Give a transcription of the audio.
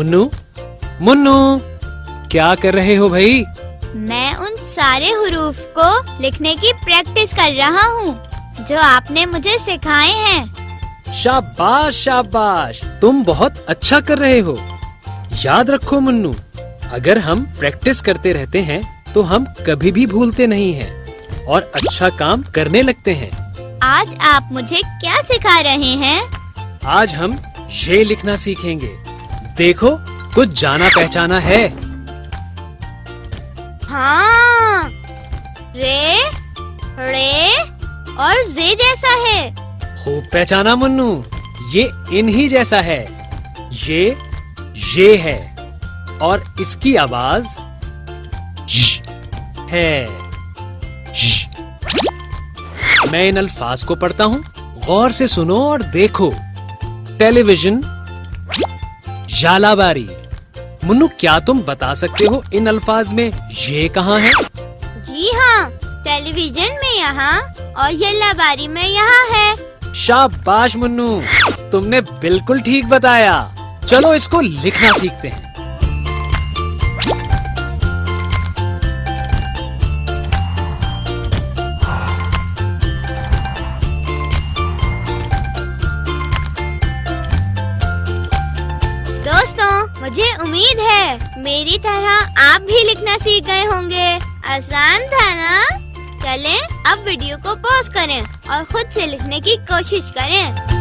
मुन्नू, मुन्नू, क्या कर रहे हो भाई? मैं उन सारे हुरूफ को लिखने की प्रैक्टिस कर रहा हूँ जो आपने मुझे सिखाए हैं। शाबाश शाबाश, तुम बहुत अच्छा कर रहे हो। याद रखो मुन्नू, अगर हम प्रैक्टिस करते रहते हैं तो हम कभी भी भूलते नहीं हैं और अच्छा काम करने लगते हैं। आज आप मुझे क्या सिखा रहे हैं? आज हम ये लिखना सीखेंगे। देखो, कुछ जाना पहचाना है। हाँ, रे, रे और जे जैसा है। खूब पहचाना मुन्नू, ये इन्हीं जैसा है। ये है और इसकी आवाज श है। श। मैं इन अल्फाज को पढ़ता हूँ, गौर से सुनो और देखो। टेलीविजन, झालावारी। मुन्नू, क्या तुम बता सकते हो इन अल्फाज में ये कहाँ है? जी हाँ, टेलीविजन में यहाँ और ये लाबारी में यहाँ है। शाबाश मुन्नू, तुमने बिल्कुल ठीक बताया। चलो इसको लिखना सीखते हैं। दोस्तों, मुझे उम्मीद है मेरी तरह आप भी लिखना सीख गए होंगे। आसान था ना? चलें, अब वीडियो को पॉज करें और खुद से लिखने की कोशिश करें।